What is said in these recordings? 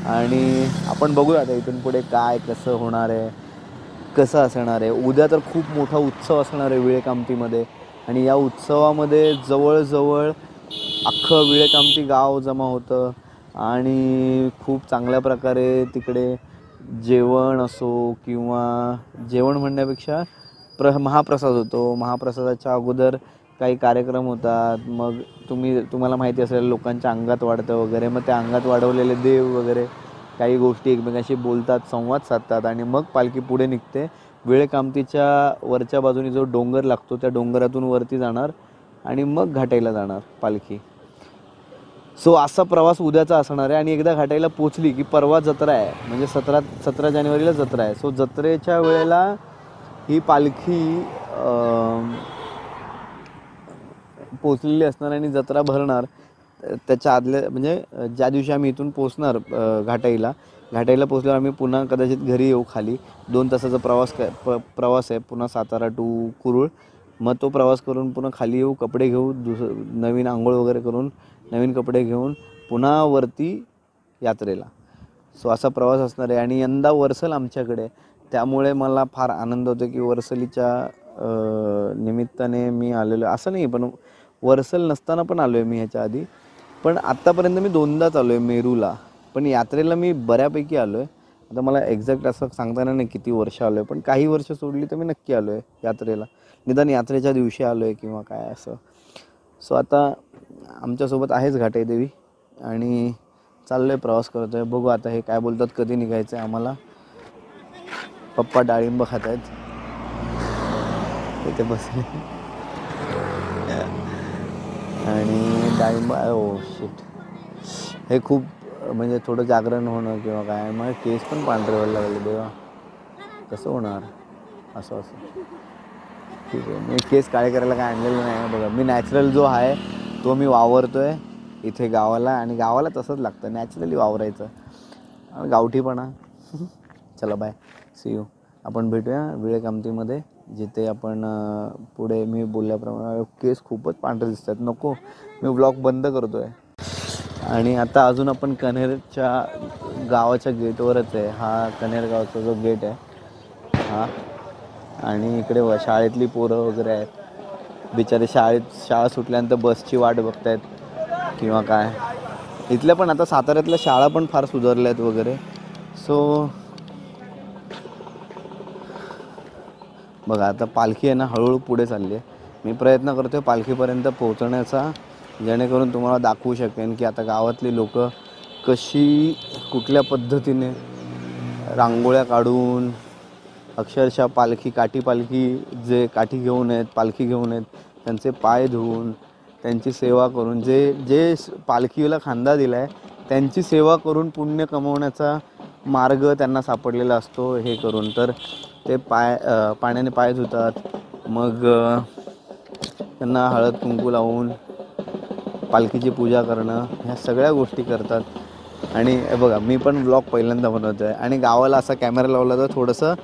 आणि आपण बघूया आता इथून पुढे काय कसं होणार आहे, कसं असणार आहे. उद्या तर खूप मोठा उत्सव असणार आहे विळेकामतीमध्ये आणि या उत्सवामध्ये जवळजवळ अख्खं विळेकामती गाव जमा होतं आणि खूप चांगल्या प्रकारे तिकडे जेवण असो किंवा जेवण म्हणण्यापेक्षा महाप्रसाद होतो. महाप्रसादाच्या अगोदर काही कार्यक्रम होतात. मग तुम्हाला माहिती असेल लोकांच्या अंगात वाढतं वगैरे, मग त्या अंगात वाढवलेले देव वगैरे काही गोष्टी एकमेकांशी बोलतात, संवाद साधतात आणि मग पालखी पुढे निघते. विळेकामतीच्या वरच्या बाजूने जो डोंगर लागतो त्या डोंगरातून वरती जाणार आणि मग घाटाईला जाणार पालखी. सो असा प्रवास उद्याचा असणार आहे. आणि एकदा घाटाईला पोचली की परवा जत्रा आहे, म्हणजे 17 जानेवारीला जत्रा आहे. सो जत्रेच्या वेळेला ही पालखी पोचलेली असणार आणि जत्रा भरणार. त्याच्या आदल्या म्हणजे ज्या दिवशी आम्ही इथून पोचणार घाटाईला पोचल्यावर आम्ही पुन्हा कदाचित घरी येऊ. खाली 2 तासाचा प्रवास आहे पुन्हा सातारा टू कुरुळ. मग तो प्रवास करून पुन्हा खाली येऊ, कपडे घेऊ, नवीन आंघोळ वगैरे करून नवीन कपडे घेऊन पुन्हा वरती यात्रेला. सो असा प्रवास असणार आहे. आणि यंदा वर्सल आमच्याकडे, त्यामुळे मला फार आनंद होतो की वर्सलीच्या निमित्ताने मी आलेलो. असं नाही, पण वर्सल नसताना पण आलो आहे मी ह्याच्या आधी. पण आत्तापर्यंत मी 2दाच आलो आहे मेरूला. पण यात्रेला मी बऱ्यापैकी आलो आहे. आता मला एक्झॅक्ट असं सांगता येणार नाही किती वर्ष आलो आहे, पण काही वर्ष सोडली तर मी नक्की आलो आहे यात्रेला. निदान यात्रेच्या दिवशी आलो आहे किंवा काय असं. सो आता आमच्यासोबत आहेच घाटाई देवी आणि चाललो आहे, प्रवास करतो आहे. बघू आता हे काय बोलतात, कधी निघायचं आहे आम्हाला. पप्पा डाळिंब खात आहेत इथे बसले आणि डाळिंब. ओ शिट, हे खूप म्हणजे थोडं जागरण होणं किंवा काय. मग केस पण पांढरे व्हायला लागले. देवा कसं होणार असं. ठीक आहे, मी केस काळे करायला काय आणलेलं नाही. बघा मी नॅचरल जो आहे तो मी वावरतो आहे इथे गावाला. आणि गावाला तसंच लागतं, नॅचरली वावरायचं, गावठीपणा. चला बाय, सी यू. आपण भेटूया विळेकामतीमध्ये, जिथे आपण पुढे मी बोलल्याप्रमाणे केस खूपच पांढरे दिसतात. नको, मी व्लॉग बंद करतो आहे. आणि आता अजून आपण कन्हेरच्या गावाच्या गेटवरच आहे. हा कन्हेर गावचा जो गेट आहे हा. आणि इकडे शाळेतली पोरं वगैरे आहेत बिचारे. शाळा सुटल्यानंतर बसची वाट बघतायत किंवा काय. इथल्या पण आता साताऱ्यातल्या शाळा पण फार सुधारल्या आहेत वगैरे. सो बघा आता पालखी आहे ना हळूहळू पुढे चालली आहे. मी प्रयत्न करतो आहे पालखीपर्यंत पोहोचण्याचा, जेणेकरून तुम्हाला दाखवू शकेन की आता गावातली लोक कशी कुठल्या पद्धतीने रांगोळ्या काढून अक्षरशः काठी पालखी जे काठी घेऊन आहेत, पालखी घेऊन आहेत, त्यांचे पाय धुवून त्यांची सेवा करून, जे पालखीला खांदा दिला आहे त्यांची सेवा करून पुण्य कमवण्याचा मार्ग त्यांना सापडलेला असतो. हे करून तर ते पाण्याने पाय धुतात. मग त्यांना हळद कुंकू लावून पालखीची पूजा करणं, ह्या सगळ्या गोष्टी करतात. आणि बघा मी पण व्लॉग पहिल्यांदा बनवतो आहे आणि गावाला असा कॅमेरा लावला तर थोडंसं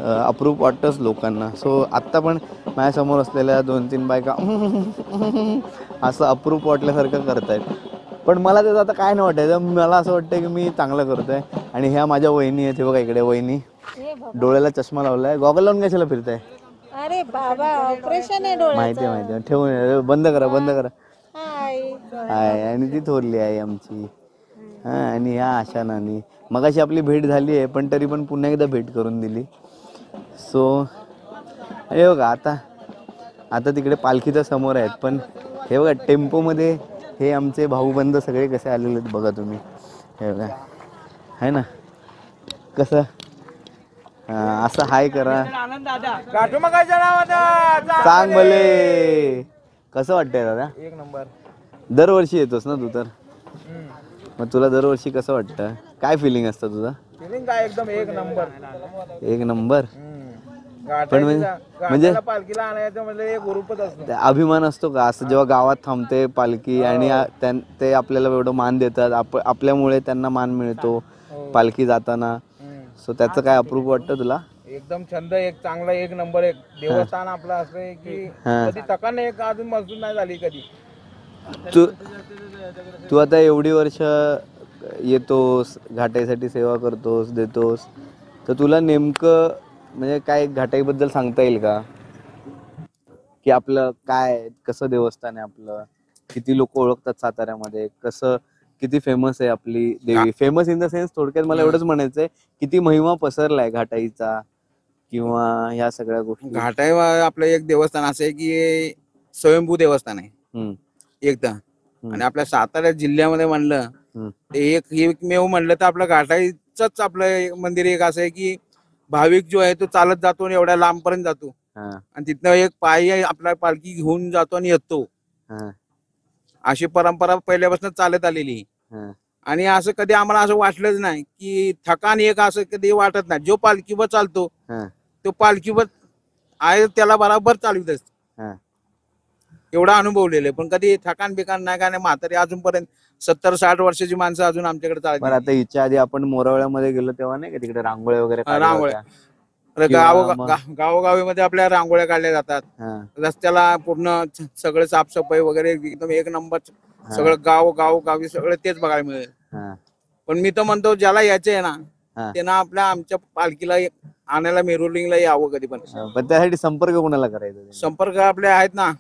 अप्रूप वाटतंच लोकांना. सो आत्ता पण माझ्यासमोर असलेल्या 2-3 बायका असं अप्रूप वाटल्यासारखं करत आहेत. पण मला त्याचं आता काय नाही वाटायचं. मला असं वाटतं की मी चांगलं करतो आहे. आणि ह्या माझ्या वहिनी आहेत. हे बघा इकडे वहिनी, डोळ्याला चष्मा लावला आहे. गॉगल लावून कशाला फिरताय? अरे बाबा, ऑपरेशन आहे डोळ्याचं. माहिती आहे, ठेवून बंद करा. हाय, आणि ती थोरली आहे आमची. हां, आणि ह्या आशा नानी. मगाशी आपली भेट झाली आहे, पण तरी पण पुन्हा एकदा भेट करून दिली. सो हे बघा आता तिकडे पालखीच्या समोर आहेत. पण हे बघा टेम्पोमध्ये हे आमचे भाऊबंद सगळे कसे आलेले आहेत बघा तुम्ही. हे बघा आहे ना कसं. असं हाय करा, सांग भले कसं वाटतंय दादा. एक नंबर. दरवर्षी येतोस ना तू तर, मग तुला दरवर्षी कसं वाटतं, काय फिलिंग असतं तुझं? फिलिंग काय एकदम एक नंबर. पण म्हणजे पालखीला आणायचं म्हणजे एक ग्रुपच असतो. अभिमान असतो का असं जेव्हा गावात थांबते पालखी आणि ते आपल्याला एवढं मान देतात, आपल्यामुळे त्यांना मान मिळतो पालखी जाताना. सो त्याचं काय अप्रूप वाटतं तुला? एकदम छंद, एक चांगला, एक नंबर. एक देवस्थान आपलं असं आहे की कधी तकान एक अजून मजबूत नाही झाली कधी. तू आता एवढी वर्ष येतोस घाटाईसाठी सेवा करतोस देतोस, तर तुला नेमकं म्हणजे काय घाटाईबद्दल सांगता येईल का? की आपलं काय कसं देवस्थान आहे आपलं, किती लोक ओळखतात साताऱ्यामध्ये, कसं किती फेमस आहे आपली देवी? फेमस इन द सेन्स थोडक्यात मला एवढंच म्हणायचंय, किती महिमा पसरलाय घाटाईचा किंवा ह्या सगळ्या गोष्टी. घाटाई आपलं एक देवस्थान असं आहे की स्वयंभू देवस्थान आहे हम्म, एकदम. आणि आपल्या सातारा जिल्ह्यामध्ये म्हणलं हम्म, ते एकमेव म्हणलं तर आपलं घाटाईचंच आपलं मंदिर एक असं आहे की भाविक जो आहे तो चालत जातो आणि एवढ्या लांबपर्यंत जातो हा, आणि तिथनं एक पायी आपला पालखी घेऊन जातो आणि येतो. हा, अशी परंपरा पहिल्यापासून चालत आलेली. हा, आणि असं कधी आम्हाला असं वाटलंच नाही की थकान एक असं कधी वाटत नाही. जो पालखीवर चालतो हा, तो पालखीवर आहे त्याला बराबर चालवित असतो. हा. एवढा अनुभवलेलं आहे. पण कधी थकान बिकान नाही का नाही. म्हातारी अजूनपर्यंत 70-60 वर्षाची माणसं अजून आमच्याकडे पण चालतात. आता हिच्या आधी आपण मोरावळ्यामध्ये गेलो तेव्हा नाही का तिकडे रांगोळ्या वगैरे काढल्या रांगोळ्या. होत्या? किंवा मग- गावोगावीमध्ये आपल्या रांगोळ्या काढल्या जातात. हा, रस्त्याला पूर्ण सगळं साफसफाई वगैरे एकदम एक नंबर. सगळं गावोगावी सगळं तेच बघायला मिळेल. हा, पण मी तर म्हणतो ज्याला यायचं आहे हा. ना त्यांना आमच्या पालखीला आणायला मिरवलिंगला यावं कधी पण. पण त्यासाठी संपर्क कोणाला करायचा ते? संपर्क आपले आहेत ना.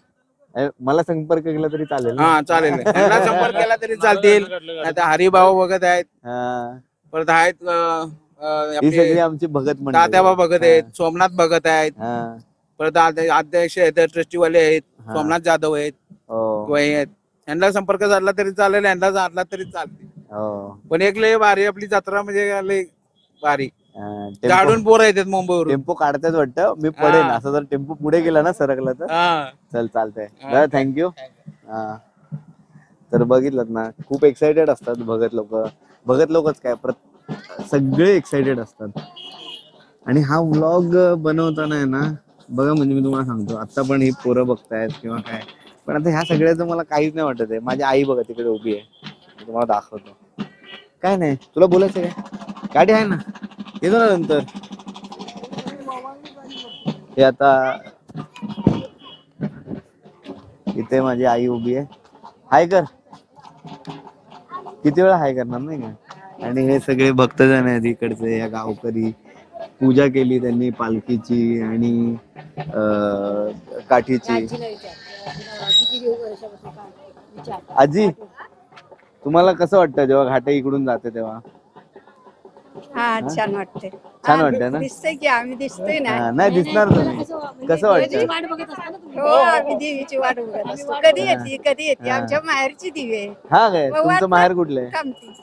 मला संपर्क केला तरी चालेल ना? हा चालेल. त्यांना संपर्क केला तरी चालतील. नाही तर हरिभाऊ भगत आहेत. हा. परत आहेत ही सगळी आमची भगत मंडळी. तात्याबा भगत आहेत. सोमनाथ भगत आहेत. हा, परत अध्यक्ष आहेत ट्रस्टीवाले आहेत. हा. सोमनाथ जाधव आहेत हो, किंवा हे आहेत. यांना संपर्क साधला तरी चालेल. यांना साधला तरी चालतील. हो. पण एक लय भारी आपली जत्रा म्हणजे लय भारी. टेम्पो झाडून पोरं येतात मुंबईवरून. टेम्पो काढतात वाटतं. मी पडेन हा. असं, जर टेम्पो पुढे गेला ना सरकला तर. हा. चल चालतंय हा. दादा, थँक्यू. हा, तर बघितलं ना, खूप एक्साइटेड असतात भगत लोकच काय सगळे एक्साइटेड असतात. आणि हा व्लॉग बनवताना आहे ना, बघा म्हणजे मी तुम्हाला सांगतो, आता पण ही पोरं बघतायत किंवा काय, पण आता ह्या सगळ्याचं मला काहीच नाही वाटत आहे. माझी आई बघा तिकडे उभी आहे, मी तुम्हाला दाखवतो. काय नाही, तुला बोलायचं काय? गाडी आहे ना, येतो ना नंतर. हे आता इथे माझी आई उभी आहे. हाय कर, किती वेळा हाय करणार नाही का? आणि हे सगळे भक्तजन आहेत इकडचे, या गावकरी. पूजा केली त्यांनी पालखीची आणि काठीची. आजी, तुम्हाला कसं वाटतं जेव्हा घाटे इकडून जाते तेव्हा? हा, छान वाटते. छान वाटतं ना? दिसतंय की आम्ही दिसतोय ना. हा, नाही दिसणार तुम्ही. कसं वाटतं? हो, आम्ही देवीची वाट बघत असतो. कधी येते आमच्या माहेरची दिवी आहे. हा काय, तुमचं माहेर कुठलं आहे? कामती.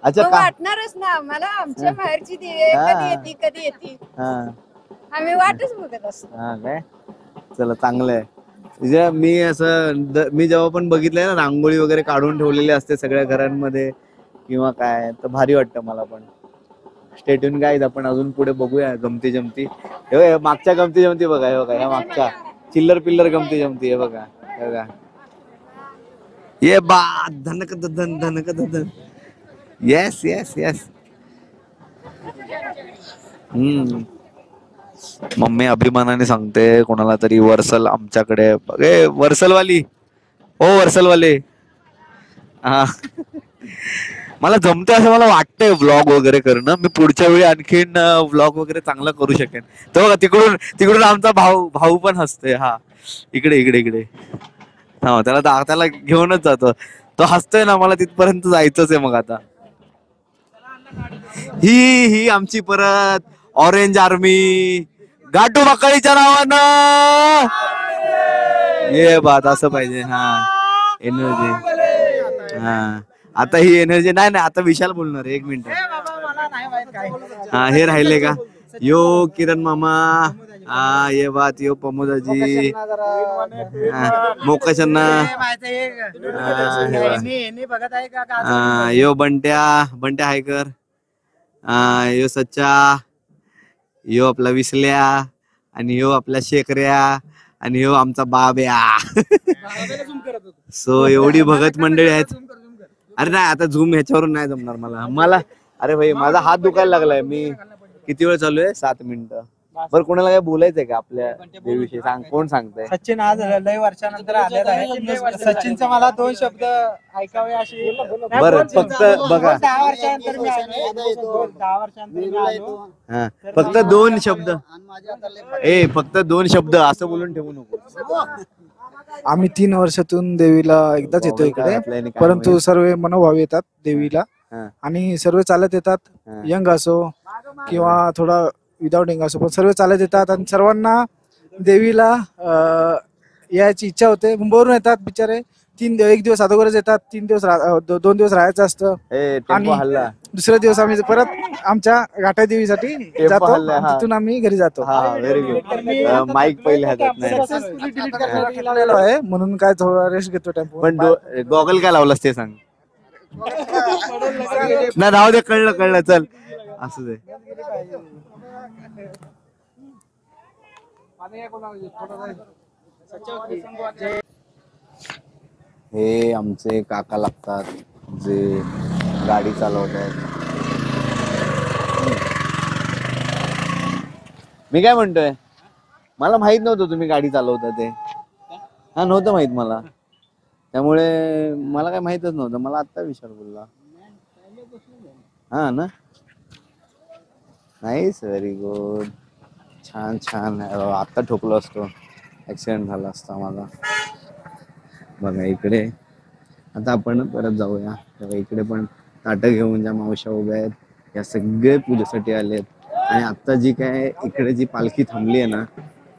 अच्छा, मग का? वाटणारच ना आम्हाला. आमच्या माहेरची दिवी आहे. कधी येते हा, आम्ही वाटच बघत असतो. हा काय, चला चांगलं आहे. म्हणजे मी जेव्हा पण बघितलंय ना, रांगोळी वगैरे काढून ठेवलेली असते सगळ्या घरांमध्ये किंवा काय, तर भारी वाटतं मला पण. स्टे ट्यून गाईज, आपण अजून पुढे बघूया गमती जमती. हे मागच्या गमती जमती बघा, हे बघा, ह्या मागच्या चिल्लर पिल्लर गमती जमती, हे बघा, हे बघा. ये बा धनक धन धनक धन. Yes yes yes. मम्मी अभिमानाने सांगते कोणाला तरी, वर्सल आमच्याकडे. वर्सलवाली, ओ वर्सलवाले. हा, मला जमतं असं मला वाटतंय व्लॉग वगैरे करणं. मी पुढच्या वेळी आणखीन व्लॉग वगैरे चांगला करू शकेन. तर बघा तिकडून आमचा भाऊ पण हसतोय. हा, इकडे हा, त्याला घेऊनच जातो. तो हसतोय ना, मला तिथपर्यंत जायचंच आहे. मग आता ही आमची परत ऑरेंज आर्मी, गाठू बकाळीच्या नावानं. ये बात असं पाहिजे. हा, एनर्जी. हा, आता ही एनर्जी नाही, आता विशाल बोलणार आहे. 1 मिनिट. हा, हे राहिले का? यो किरण मामा. हा, ये बात, यो प्रमोदाजी, मोकाशन्ना, यो बंट्या हायकर, यो सच्चा, यो आपला विसल्या, आणि यो आपल्या शेकऱ्या, आणि यो आमचा बाब्या. सो एवढी भगत मंडळी आहेत. अरे नाही, आता झूम ह्याच्यावरून नाही जमणार मला. अरे भाई, माझा हात दुखायला लागलाय. मी किती वेळ चालू आहे? 7 मिनिटं. बरं कोणाला काय बोलायचंय का आपल्या देवीविषयी? सांग, कोण सांगतंय? सचिन आज लय वर्षानंतर आलेला आहे. सचिनचे मला 2 शब्द ऐकावे अशी. बरं फक्त बघा 10 वर्षानंतर मी आलो. 10 वर्षानंतर मी आलो. हा फक्त 2 शब्द, फक्त 2 शब्द असं बोलून ठेवू नको. आम्ही 3 वर्षातून देवीला एकदाच येतो इकडे, परंतु सर्व मनोभावी येतात देवीला हा. आणि सर्व चालत येतात. हा. यंग असो किंवा थोडा विदाउट यंग असो, पण सर्व चालत येतात आणि सर्वांना देवीला यायची इच्छा होते. मुंबईवरून येतात बिचारे. 1 दिवस अगोदरच येतात. 2 दिवस राहायचं असतं आणि हल्ला दुसऱ्या दिवस आम्ही परत आमच्या घाटा देवीसाठी जातो. हल्ला, हा. तिथून आम्ही घरी जातो. हा व्हेरी गुड. माईक पहिले हातात नाही आहे म्हणून काय थोडा रेस्ट घेतो टेम्पो. पण गॉगल काय लावलास ते सांग ना. राहू दे, कळलं चल असू दे. हे आमचे काका लागतात जे गाडी चालवतात. मी काय म्हणतोय, मला माहित नव्हतं तुम्ही गाडी चालवता ते. हा नव्हतं माहित मला, त्यामुळे मला काय माहितच नव्हतं. मला आत्ता विचार बोलला. हा ना, नाईस, व्हेरी गुड, छान छान. आत्ता ठोकलो असतो, ऍक्सिडेंट झाला असता मला. बघा इकडे आता आपण परत जाऊया. बघा इकडे पण ताटं घेऊन ज्या मावश्या उभ्या आहेत, या सगळे पूजेसाठी आलेत. आणि आता जी काय इकडे जी पालखी थांबली आहे ना,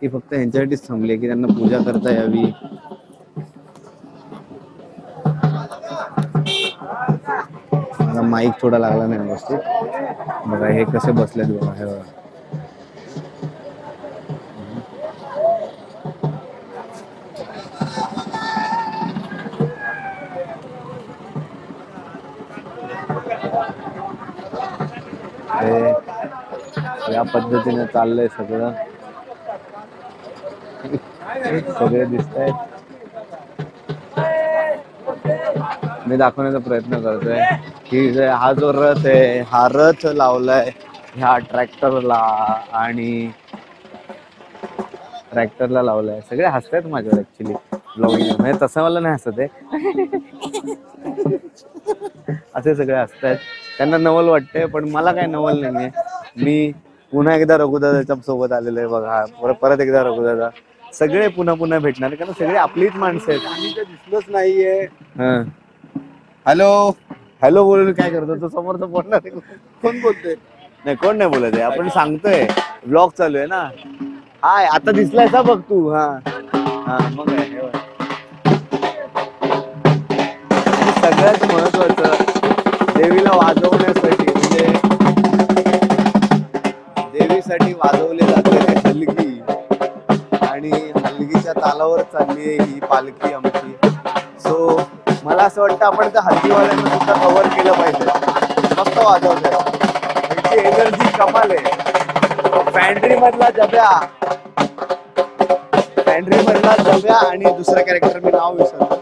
ती फक्त ह्यांच्यासाठीच थांबली आहे की त्यांना पूजा करता यावी. मला माईक थोडा लागला नाही व्यवस्थित. बघा हे कसे बसलेत बघा, हे बघा. या पद्धतीने चाललंय सगळं. सगळे दिसत आहेत. मी दाखवण्याचा प्रयत्न करतोय की हा जो रथ आहे, हा रथ लावलाय ह्या ट्रॅक्टरला आणि ट्रॅक्टरला लावलाय. सगळे हसतायत माझ्यावर ऍक्च्युली ब्लॉगिंग, म्हणजे तसं मला नाही हसत आहे. असे सगळे हसतायत, त्यांना नवल वाटतंय, पण मला काय नवल नाहीये. मी पुन्हा एकदा रघुदादाच्या सोबत आलेलो आहे. बघा परत एकदा रघुदादा. सगळे पुन्हा भेटणार, कारण सगळे आपलीच माणसं आहेत. आम्ही तर दिसलोच नाहीये. हॅलो हॅलो बोलून काय करतो तो? समोरचा बोलणार कोण बोलतोय? नाही, कोण नाही बोलत आहे. आपण सांगतोय, ब्लॉग चालू आहे ना. हाय, आता दिसलाय का बघ तू. हा हा मग सगळ्यात महत्वाचं, देवीला वाजवण्यासाठी, म्हणजे देवीसाठी वाजवले जाते हलगी, आणि हलगीच्या तालावर चालली आहे ही पालखी आमची. सो मला असं वाटतं आपण त्या हलगीवाल्यांना सुद्धा कव्हर केलं पाहिजे. मस्त वाजवत आहे, त्यांची एनर्जी कमाल आहे. पॅन्ट्री मधला जब्या आणि दुसरा कॅरेक्टर मी नाव विसरतो.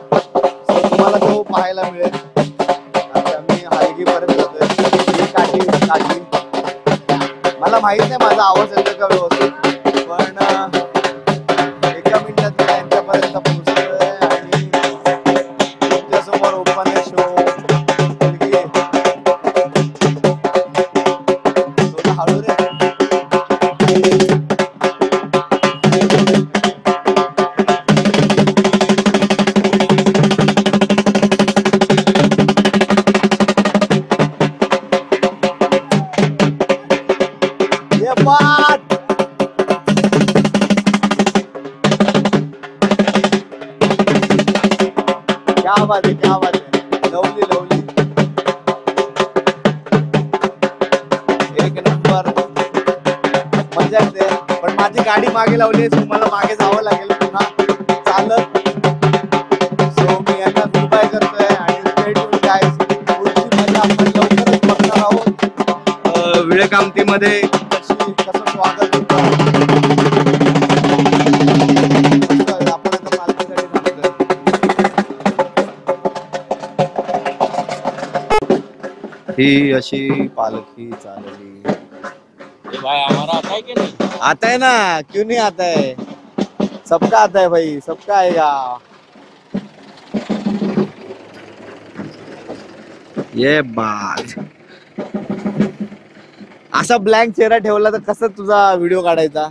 तुम्हाला तो पाहायला मिळेल. आता मी हलगी पर्यंत जातोय. काठी मला माहित नाही माझा आवाज येतो का व्यवस्थित, पण एका मिनिटात मी त्यांच्यापर्यंत पोहोचतोय. आणि तुमच्यासमोर ओपन शो हळू रे. क्या बात है, लवली एक नंबर, मजा येते. पण माझी गाडी मागे लावली, सो मला मागे जावं लागेल पुन्हा चालत. सो मी यांना गुडबाय करतोय आणि स्टे ट्यून गाईज. पुढची मजा आपण लवकरच बघणार आहोत. विळकामतीमध्ये कसं स्वागत होतं. आपण आता पालखीसाठी थांबतोय. ही अशी पालखी चालली. भाई हमारा आता है कि नहीं? आता है ना, क्यों नहीं आता है, सबका आता है भाई, सबका आएगा. ये बात. असा ब्लँक चेहरा ठेवला तर कसं तुझा व्हिडिओ काढायचा.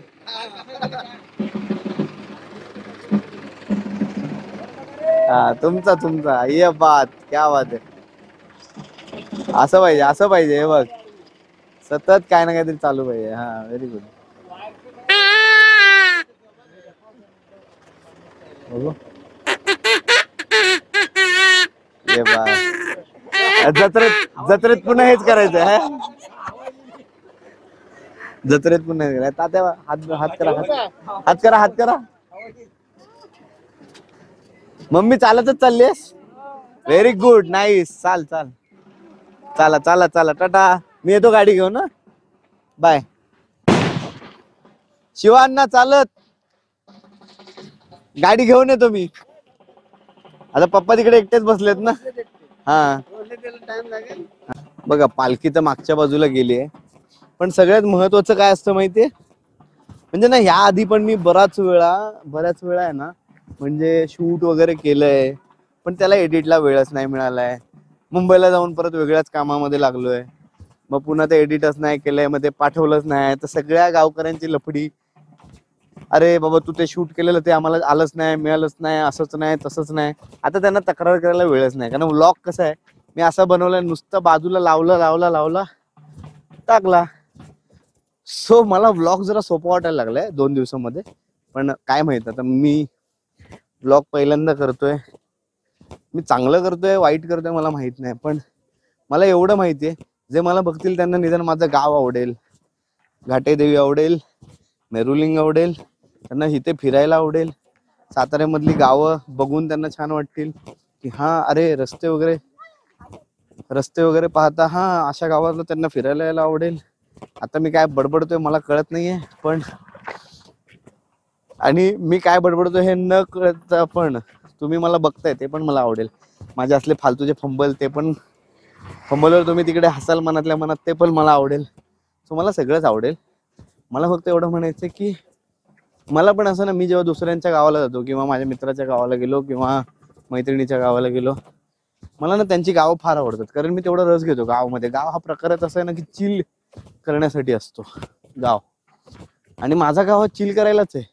हा तुमचा तुमचा ये बात, क्या बात आहे. असं पाहिजे, असं पाहिजे. हे बघ सतत काय ना काहीतरी चालू पाहिजे. हा व्हेरी गुड. ये बात. जत्रेत पुन्हा हेच करायचं है. जत्रेत पुन्हा हेच करायचं. तात्या हात करा, हात करा, हात करा. मम्मी चालतच चाललीस. Very good, nice. चाल चाल, चला चला चला, टाटा. मी येतो गाडी घेऊन. बाय. शिवांना चालत गाडी घेऊन येतो मी. आता पप्पा तिकडे एकटेच बसलेत ना. हा बघा पालखी तर मागच्या बाजूला गेली आहे. पण सगळ्यात महत्वाचं काय असतं माहितीये, म्हणजे ना ह्या आधी पण मी बऱ्याच वेळा आहे ना, म्हणजे शूट वगैरे केलंय, पण त्याला एडिटला वेळच नाही मिळालाय. मुंबईला जाऊन परत वेगळ्याच कामामध्ये लागलोय. मग पुन्हा ते एडिटच नाही केलंय, मग ते पाठवलंच नाही. तर सगळ्या गावकऱ्यांची लफडी, अरे बाबा तू ते शूट केलेलं ते आम्हाला आलंच नाही, मिळालंच नाही, असंच नाही तसंच नाही. आता त्यांना तक्रार करायला वेळच नाही, कारण व्लॉग कसं आहे, मी असं बनवलंय नुसतं बाजूला लावला टाकला. सो मला व्लॉग जरा सोपं वाटायला लागलाय 2 दिवसामध्ये. पण काय माहित, आता मी व्लॉग पहिल्यांदा करतोय. मी चांगलं करतोय वाईट करतोय मला माहित नाही, पण मला एवढं माहितीये, जे मला बघतील त्यांना निदान माझं गाव आवडेल, घाटेदेवी आवडेल, मेरुलिंग आवडेल, त्यांना इथे फिरायला आवडेल. साताऱ्यामधली गावं बघून त्यांना छान वाटतील की हा अरे रस्ते वगैरे पाहता, हा अशा गावाला त्यांना फिरायला यायला आवडेल. आता मी काय बडबडतोय मला कळत नाहीये, पण आणि मी काय बडबडतोय हे न कळत पण तुम्ही मला बघताय ते पण मला आवडेल. माझे असले फालतूचे फंबल, ते पण फंबलवर तुम्ही तिकडे हसाल मनातल्या मनात, ते पण मला आवडेल. सो मला सगळंच आवडेल. मला फक्त एवढं म्हणायचं की मला पण असं ना, मी जेव्हा दुसऱ्यांच्या गावाला जातो किंवा माझ्या मित्राच्या गावाला गेलो किंवा मैत्रिणीच्या गावाला गेलो, मला ना त्यांची गावं फार आवडतात. कारण मी तेवढा रस घेतो गावामध्ये. गाव हा प्रकारच असा आहे ना की चिल करण्यासाठी असतो गाव, आणि माझा गाव हा चिल करायलाच आहे.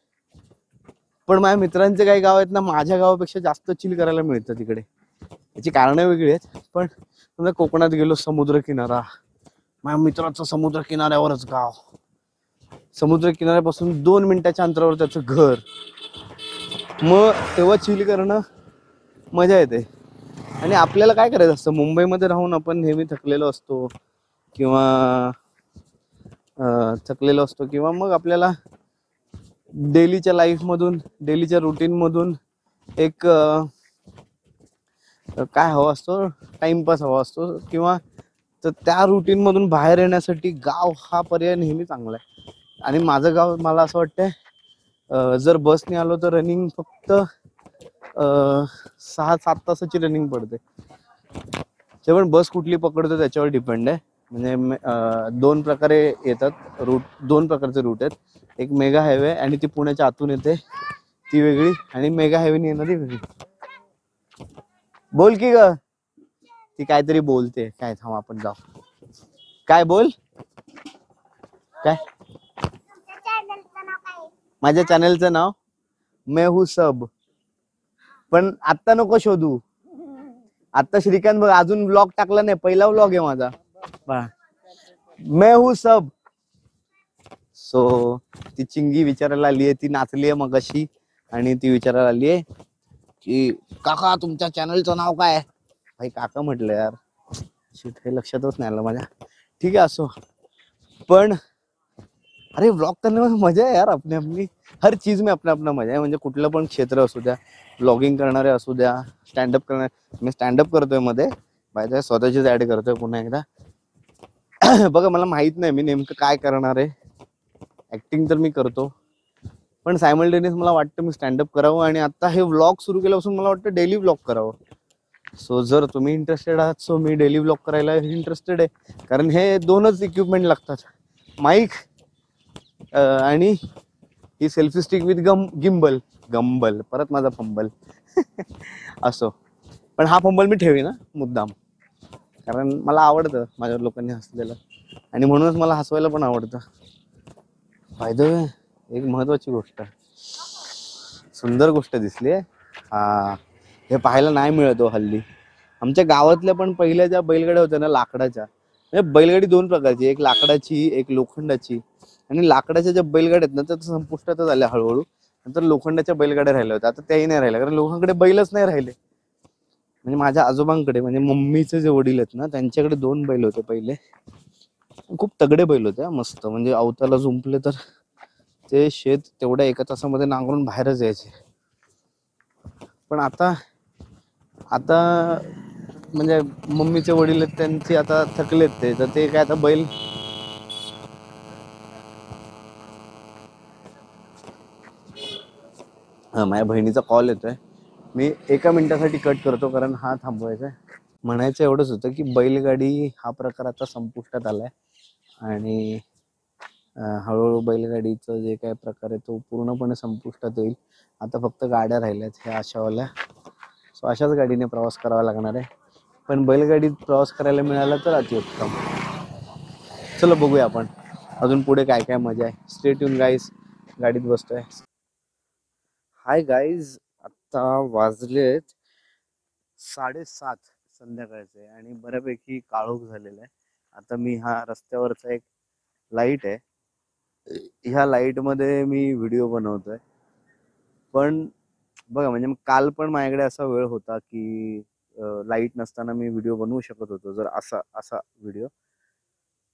पण माझ्या मित्रांचे काही गाव आहेत ना, माझ्या गावापेक्षा जास्त चिल करायला मिळतं तिकडे. याची कारणं वेगळी आहेत. पण समजा कोकणात गेलो, समुद्र किनारा, माझ्या मित्राचं समुद्र किनाऱ्यावरच गाव, समुद्र किनाऱ्यापासून 2 मिनिटाच्या अंतरावर त्याचं घर, मग तेव्हा चिल करणं मजा येते. आणि आपल्याला काय करायचं असतं, मुंबईमध्ये राहून आपण नेहमी थकलेलो असतो किंवा मग आपल्याला डेलीच्या लाईफमधून, डेलीच्या रुटीनमधून एक काय हवा असतो, टाइमपास हवा असतो, किंवा तर त्या रुटीनमधून बाहेर येण्यासाठी गाव हा पर्याय नेहमी चांगला आहे. आणि माझं गाव, मला असं वाटतंय जर बसने आलो तर रनिंग फक्त 6-7 तासाची रनिंग पडते. ते पण बस कुठली पकडतो त्याच्यावर डिपेंड आहे. म्हणजे 2 प्रकारे येतात रूट, 2 प्रकारचे रूट आहेत. एक मेगा हायवे आणि ती पुण्याच्या आतून येते, ती वेगळी, आणि मेगा हायवेने येणारी वेगळी. बोल की ग, ती काहीतरी बोलते काय, थांब आपण जाऊ. काय बोल, काय माझ्या चॅनलचं नाव मैं हूं सब. पण आत्ता नको शोधू, आता श्रीकांत बघ अजून व्लॉग टाकला नाही, पहिला व्लॉग आहे माझा. मैं हूं सब. सो ती चिंगी विचारायला आली आहे, ती नाचली आहे मगाशी, आणि ती विचारायला आली आहे की काका तुमच्या चॅनलचं नाव काय आहे. भाई काका म्हटलं यार, शिट हे लक्षातच नाही आलं माझ्या. ठीक आहे असो, पण अरे व्लॉग करने में मजा आहे यार. अपनी हर चीज में अपना मजा आहे. म्हणजे कुठलं पण क्षेत्र असू द्या, व्लॉगिंग करणारे असू द्या, स्टँडअप करणारे, मी स्टँडअप करतोय मध्ये, बाय स्वतःचीच ऍड करतोय पुन्हा एकदा. बघा मला माहित नाही मी नेमकं काय करणार आहे. ऍक्टिंग तर मी करतो, पण सायमल्टेनियस मला वाटतं मी स्टँडअप करावं, आणि आता हे व्लॉग सुरू केल्यापासून मला वाटतं डेली व्लॉग करावं. सो जर तुम्ही इंटरेस्टेड आहात, सो मी डेली व्लॉग करायला इंटरेस्टेड आहे. कारण हे 2च इक्विपमेंट लागतात, माईक आणि ही सेल्फी स्टिक विथ गिम्बल गंबल, परत माझा फंबल असो. पण हा फंबल मी ठेवी ना मुद्दाम, कारण मला आवडतं माझ्यावर लोकांनी हसलेलं, आणि म्हणूनच मला हसवायला पण आवडतं. बाय द वे, एक महत्वाची गोष्ट, सुंदर गोष्ट दिसली आहे. हा, हे पाहायला नाही मिळत हो हल्ली. आमच्या गावातल्या पण पहिल्या ज्या बैलगाड्या होत्या ना लाकडाच्या, म्हणजे बैलगाडी दोन प्रकारची, एक लाकडाची एक लोखंडाची. आणि लाकडाच्या ज्या बैलगाड्या आहेत ना त्या संपुष्टातच आल्या हळूहळू. नंतर लोखंडाच्या बैलगाड्या राहिल्या होत्या, आता त्याही नाही राहिल्या, कारण लोकांकडे बैलच नाही राहिले. म्हणजे माझ्या आजोबांकडे, म्हणजे मम्मीचे जे वडील आहेत ना त्यांच्याकडे 2 बैल होते पहिले, खूप तगडे बैल होते मस्त, म्हणजे अवताला जुंपले तर ते शेत तेवढ्या 1 तासामध्ये नांगरून बाहेरच यायचे. पण आता आता म्हणजे मम्मीचे वडील आहेत त्यांची आता थकलेत ते, तर ते काय आता बैल माझ्या बहिणीचा कॉल येतोय, मी 1 मिनिटासाठी कट करतो कारण हा थांबवायचा आहे. म्हणायचं एवढंच होतं की बैलगाडी हा प्रकार आता संपुष्टात आलाय, आणि हळूहळू बैलगाडीचं जे काय प्रकार आहे तो पूर्णपणे संपुष्टात येईल. आता फक्त गाड्या राहिल्यात ह्या अशावाल्या, सो अशाच गाडीने प्रवास करावा लागणार आहे. पण बैलगाडीत प्रवास करायला मिळाला तर अतिउत्तम. चलो बघूया आपण अजून पुढे काय काय मजा आहे. स्टे ट्यून गाईज, गाडीत बसतोय. हाय गाईज, आता वाजलेत 7:30 संध्याकाळचे, आणि बऱ्यापैकी काळोख झालेला आहे. आता मी हा रस्त्यावरचा एक लाईट आहे, ह्या लाईट मध्ये मी व्हिडिओ बनवतोय. पण बघा, म्हणजे काल पण माझ्याकडे असा वेळ होता की लाईट नसताना मी व्हिडिओ बनवू शकत होतो, जर असा असा व्हिडिओ.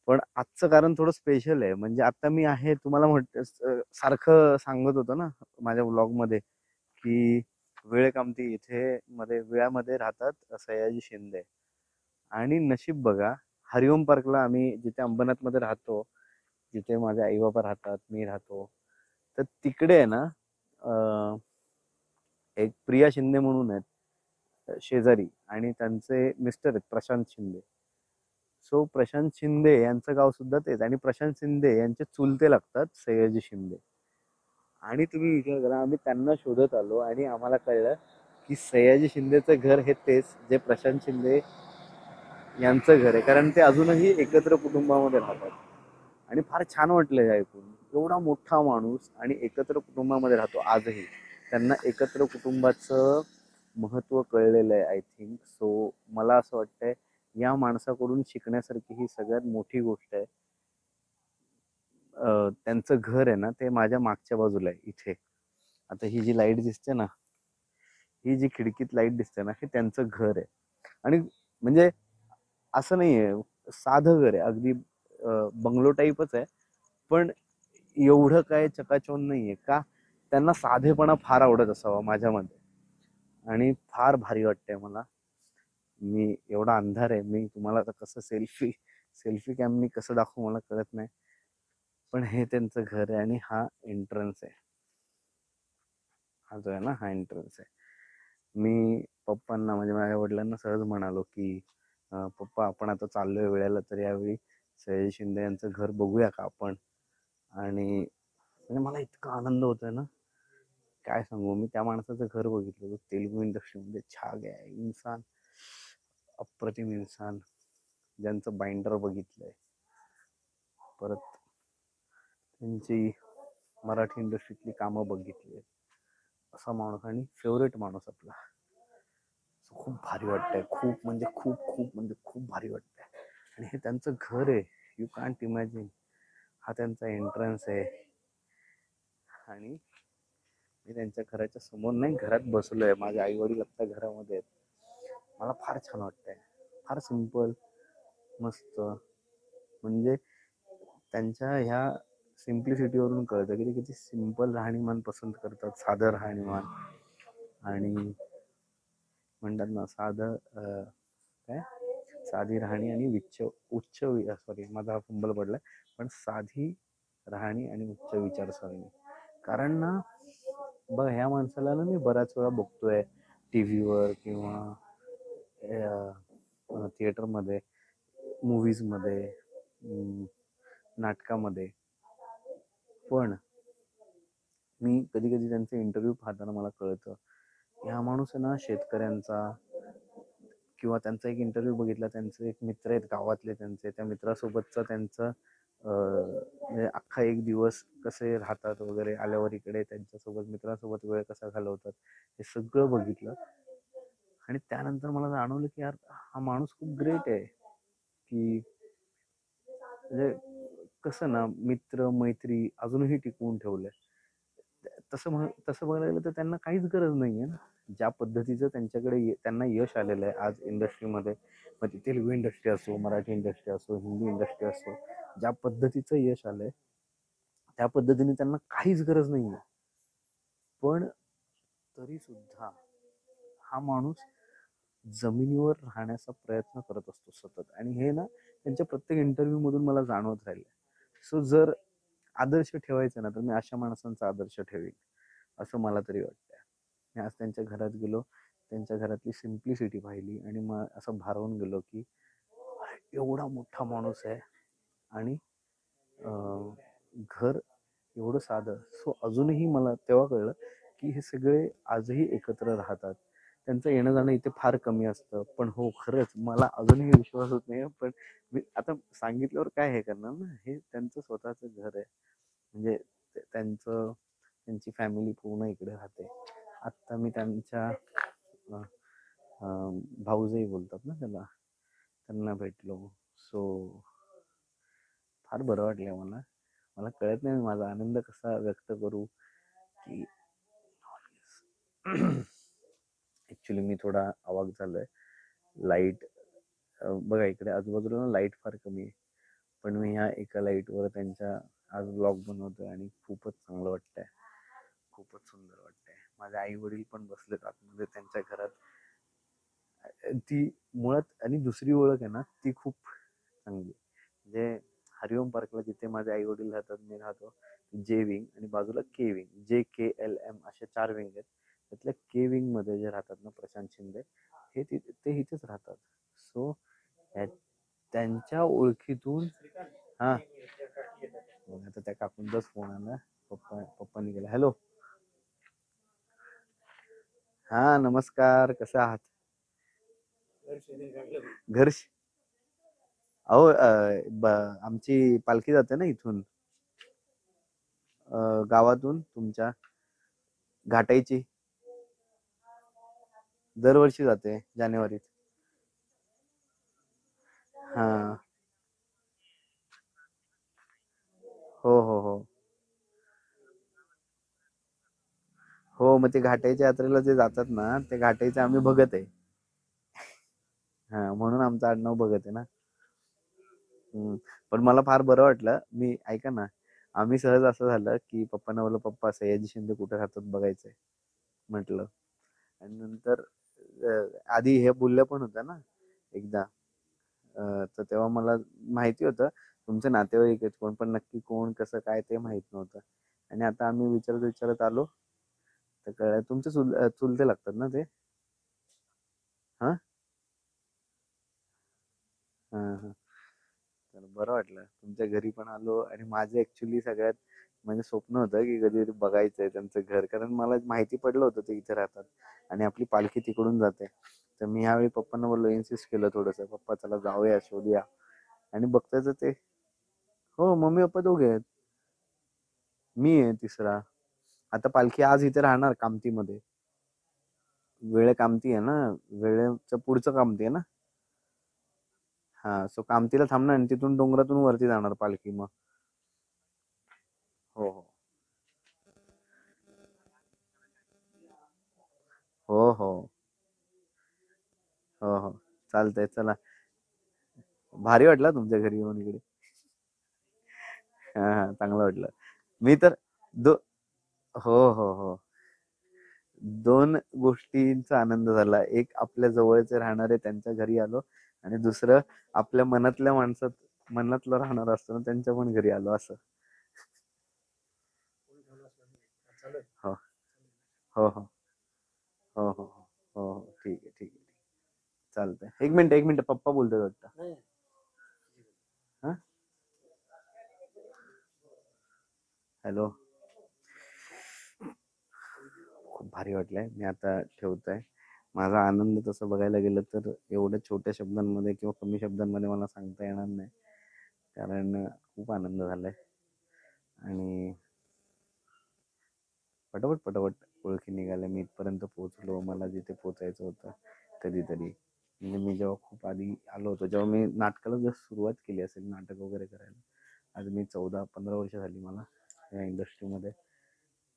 पण आजचं कारण थोडं स्पेशल आहे. म्हणजे आता मी आहे, तुम्हाला सारखं सांगत होतो ना माझ्या व्लॉग मध्ये की वेळ कामती इथे मध्ये वेळामध्ये राहतात सयाजी शिंदे. आणि नशीब बघा, हरिओम पार्कला आम्ही जिथे अंबरनाथ मध्ये राहतो, जिथे माझे आई बाबा राहतात, मी राहतो, तर तिकडे आहे ना एक प्रिया शिंदे म्हणून आहेत शेजारी, आणि त्यांचे मिस्टर आहेत प्रशांत शिंदे. सो प्रशांत शिंदे यांचं गाव सुद्धा तेच, आणि प्रशांत शिंदे यांचे चुलते लागतात सयाजी शिंदे. आणि तुम्ही विचार करा, आम्ही त्यांना शोधत आलो आणि आम्हाला कळलं की सयाजी शिंदेचं घर हे तेच जे प्रशांत शिंदे यांचं घर आहे, कारण ते अजूनही एकत्र कुटुंबामध्ये राहतात. आणि फार छान वाटलं हे ऐकून, एवढा मोठा माणूस आणि एकत्र कुटुंबामध्ये राहतो आजही. त्यांना एकत्र कुटुंबाचं महत्त्व कळलेलं आहे आय थिंक. सो मला असं वाटतंय या माणसाकडून शिकण्यासारखी ही सगळ्यात मोठी गोष्ट आहे. त्यांचं घर आहे ना ते माझ्या मागच्या बाजूला आहे इथे. आता ही जी लाईट दिसते ना, ही जी खिडकीत लाईट दिसते ना, हे त्यांचं घर आहे. आणि म्हणजे असं नाहीये, साधं घर आहे अगदी, बंगलो टाईपच आहे, पण एवढं काय चकाचौंध नाहीये. का, त्यांना साधेपणा फार आवडत असावा माझ्यामध्ये, आणि फार भारी वाटतंय मला. मी एवढा अंधार आहे, मी तुम्हाला आता कसं सेल्फी कॅमनी कसं दाखवू मला कळत नाही. पण हे त्यांचं घर आहे, आणि हा एंट्रन्स आहे. हा जो आहे ना, हा एंट्रन्स आहे. मी पप्पांना, म्हणजे माझ्या वडिलांना सहज म्हणालो की पप्पा आपण आता चाललोय वेळेला, तर यावेळी सयाजी शिंदे यांचं घर बघूया का आपण. आणि म्हणजे मला इतका आनंद होतोय ना, काय सांगू. मी त्या माणसाचं घर बघितलं होतं, तेलुगू इंडस्ट्रीमध्ये छाग आहे इन्सान, अप्रतिम इन्सान, ज्यांचं बाइंडर बघितलंय, परत त्यांची मराठी इंडस्ट्रीतली कामं बघितली, असा माणूस आणि फेवरेट माणूस आपला. खूप भारी वाटतंय, खूप म्हणजे खूप भारी वाटतंय. आणि हे त्यांचं घर आहे, यू कांट इमॅजिन. हा त्यांचा एंट्रन्स आहे, आणि मी त्यांच्या घराच्या समोर नाही, घरात बसलोय. माझे आई वडील आत्ता घरामध्ये आहेत. मला फार छान वाटतंय, फार सिंपल, मस्त. म्हणजे त्यांच्या ह्या सिम्प्लिसिटीवरून कळतं की ते किती सिंपल राहणीमान पसंत करतात, साधं राहणीमान. आणि म्हणतात ना साधं काय, साधी राहणी आणि उच्च सॉरी माझा हा फंबल पडलाय, पण साधी राहणी आणि उच्च विचारसरणी. कारण ना बघ, ह्या माणसाला ना मी बऱ्याच वेळा बघतोय टीव्हीवर किंवा थिएटरमध्ये, मूवीजमध्ये, नाटकामध्ये. पण मी कधी कधी त्यांचे इंटरव्ह्यू पाहताना मला कळतं हा माणूस आहे ना शेतकऱ्यांचा, किंवा त्यांचा एक इंटरव्ह्यू बघितला, त्यांचे एक मित्र आहेत गावातले, त्यांचे त्या मित्रासोबतचा त्यांचं म्हणजे अख्खा एक दिवस कसे राहतात वगैरे, आल्यावर इकडे त्यांच्यासोबत मित्रासोबत वेळ कसा घालवतात हे सगळं बघितलं. आणि त्यानंतर मला जाणवलं की यार हा माणूस खूप ग्रेट आहे, की म्हणजे कसं ना मित्र मैत्री अजूनही टिकवून ठेवलंय. तसं बघायला गेलं तर त्यांना काहीच गरज नाहीये ना. ज्या पद्धतीचं त्यांच्याकडे त्यांना यश आलेलं आहे आज इंडस्ट्रीमध्ये, मग ती तेलुगू इंडस्ट्री असो, मराठी इंडस्ट्री असो, हिंदी इंडस्ट्री असो, ज्या पद्धतीचं यश आलंय त्या पद्धतीने त्यांना काहीच गरज नाहीये. पण तरी सुद्धा हा माणूस जमिनीवर राहण्याचा प्रयत्न करत असतो सतत, आणि हे ना त्यांच्या प्रत्येक इंटरव्ह्यू मधून मला जाणवत राहिले. सो जर आदर्श ठेवायचं ना तर मी अशा माणसांचा आदर्श ठेवीन असं मला तरी वाटतंय. मी आज त्यांच्या घरात गेलो, त्यांच्या घरातली सिम्प्लिसिटी पाहिली आणि मग असं भारावून गेलो की एवढा मोठा माणूस आहे आणि घर एवढं साधं. सो अजूनही मला तेव्हा कळलं की हे सगळे आजही एकत्र राहतात. त्यांचं येणं जाणं इथे फार कमी असतं, पण हो खरंच मला अजूनही विश्वास होत नाही. पण मी आता सांगितल्यावर काय हे करणार ना, हे त्यांचं स्वतःचं घर आहे. म्हणजे त्यांची फॅमिली पूर्ण इकडे राहते. आत्ता मी त्यांच्या भाऊजही बोलतात ना त्याला, त्यांना भेटलो. सो फार बरं वाटलं मला. मला कळत नाही मी माझा आनंद कसा व्यक्त करू. की ऍक्च्युली मी थोडा अवाक झालोय. लाईट बघा इकडे आजूबाजूला ना लाईट फार कमी आहे, पण मी ह्या एका लाईटवर त्यांच्या आज ब्लॉग बनवतोय आणि खूपच चांगलं वाटतंय, खूपच सुंदर वाटतंय. माझे आई वडील पण बसलेत आतमध्ये त्यांच्या घरात. ती मुळात आणि दुसरी ओळख आहे ना ती खूप चांगली. म्हणजे हरिओम पार्कला जिथे माझे आई वडील राहतात, मी राहतो, जे विंग आणि बाजूला के विंग, JKLM असे 4 विंग आहेत. त्यातल्या के विंग मध्ये जे राहतात ना प्रशांत शिंदे, ते इथेच राहतात. सो त्यांच्या ओळखीतून हा आता त्या काकूंचाच फोन आला. पप्पांनी गेला. हॅलो, हा नमस्कार, कसे आहात? घर अहो आमची पालखी जाते ना इथून गावातून तुमच्या घाटाईची. दरवर्षी जाते जानेवारीत. हा हो हो हो हो. मग ते घाटाईच्या यात्रेला जे जातात ना ते घाटाईचे आम्ही भगत आहे. हा म्हणून आमचं आडनाव भगत आहे ना. पण मला फार बरं वाटलं. मी ऐका ना, आम्ही सहज असं झालं की पप्पांना बोललो, पप्पा सयाजी शिंदे कुठे राहतात बघायचंय म्हटलं. आणि नंतर आधी हे बोलल्या पण होत्या ना एकदा, तर तेव्हा मला माहिती होतं तुमचे नातेवाईक आहेत कोण, पण नक्की कोण कसं काय ते माहित नव्हतं. आणि आता आम्ही विचारत आलो तर कळलं तुमचे चुलते लागतात ना ते. हा हा हा. तर बरं वाटलं तुमच्या घरी पण आलो. आणि माझं ऍक्च्युली सगळ्यात म्हणजे स्वप्न होतं की कधी बघायचंय त्यांचं घर, कारण मला माहिती पडलं होतं ते इथे राहतात आणि आपली पालखी तिकडून जाते. तर मी ह्यावेळी पप्पांना बोललो, इन्सिस्ट केलं थोडस, पप्पा चला जाऊया शोधूया. आणि बघतायचं ते हो मम्मी पप्पा दोघे आहेत, मी आहे तिसरा. आता पालखी आज इथे राहणार कामतीमध्ये. वेळे कामती आहे ना, वेळेचं पुढचं कामती आहे ना. हा सो कामतीला थांबणार आणि तिथून डोंगरातून वरती जाणार पालखी मग. हो हो हो हो हो हो. चालतंय चला. भारी वाटलं तुमच्या घरी येऊन इकडे. हा हा चांगलं वाटलं. मी तर दो हो हो हो. 2 गोष्टींचा आनंद झाला. एक आपल्या जवळचे राहणारे त्यांच्या घरी आलो, आणि दुसरं आपल्या मनातल्या मनातलं राहणार असतो ना त्यांच्या पण घरी आलो असं. हो हो हो हो हो हो हो. ठीक आहे ठीक आहे. चालतंय. एक मिनिट पप्पा बोलतोय वाटतं. हा हॅलो. खूप भारी वाटलंय. मी आता ठेवतोय. माझा आनंद तसं बघायला गेलं तर एवढ्या छोट्या शब्दांमध्ये किंवा कमी शब्दांमध्ये मला सांगता येणार नाही, कारण खूप आनंद झालाय. आणि पटापट पटापट ओळखी निघाल्या. मी इथपर्यंत पोहोचलो, मला जिथे पोचायचं होतं कधीतरी. म्हणजे मी जेव्हा खूप आधी आलो होतो, जेव्हा मी नाटकाला जर सुरुवात केली असेल नाटक वगैरे करायला, आज मी 14-15 वर्ष झाली मला या इंडस्ट्रीमध्ये.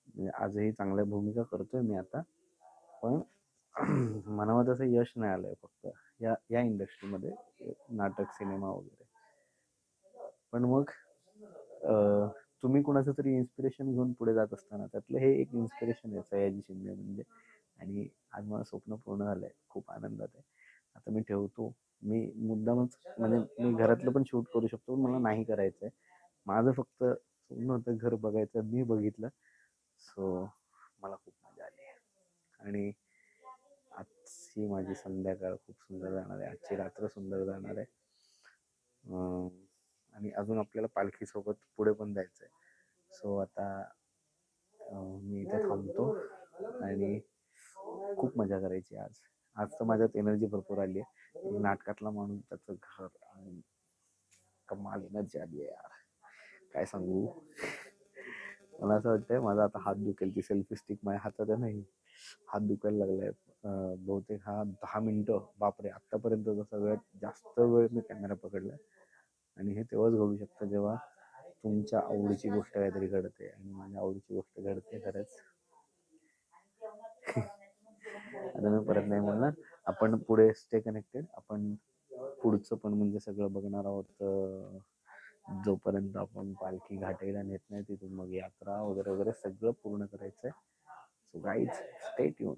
म्हणजे आजही चांगल्या भूमिका करतोय मी आता, पण म्हणावं तसं यश नाही आलंय फक्त या या इंडस्ट्रीमध्ये, नाटक सिनेमा वगैरे. पण मग तुम्ही कुणाचं तरी इन्स्पिरेशन घेऊन पुढे जात असताना त्यातलं हे एक इन्स्पिरेशन आहे सयाजी शिंदे म्हणजे. आणि आज मला स्वप्न पूर्ण झालंय, खूप आनंदात आहे. आता मी ठेवतो. मी मुद्दामच म्हणजे मी घरातलं पण शूट करू शकतो, पण मला नाही करायचंय. माझं फक्त स्वप्न होतं घर बघायचं, मी बघितलं. सो मला खूप मजा आली आणि आजची माझी संध्याकाळ खूप सुंदर जाणार आहे, आजची रात्र सुंदर जाणार आहे. आणि अजून आपल्याला पालखीसोबत पुढे पण जायचं आहे. सो आता मी इथे थांबतो आणि खूप मजा करायची आज. आज तर माझ्यात एनर्जी भरपूर आली आहे. नाटकातला माणूस, त्याचं घर आणि कमाल एनर्जी आली आहे यार, काय सांगू. मला असं वाटतंय माझा आता हात दुखेल. ती सेल्फी स्टिक माझ्या हातात आहे नाही, हात दुखायला लागलाय. बहुतेक हा 10 मिनिटं, बापरे, आत्तापर्यंतचा सगळ्यात जास्त वेळ मी कॅमेरा पकडलाय. आणि हे तेव्हाच घडू शकतं जेव्हा तुमच्या आवडीची गोष्ट काहीतरी घडते, आणि माझ्या आवडीची गोष्ट घडते खरंच. आता मी परत नाही बोलणार. आपण पुढे स्टे कनेक्टेड. आपण पुढचं पण म्हणजे सगळं बघणार आहोत, जोपर्यंत आपण पालखी घाटायला नेत नाही तिथून मग यात्रा वगैरे वगैरे सगळं पूर्ण करायचंय. So guys, stay tune.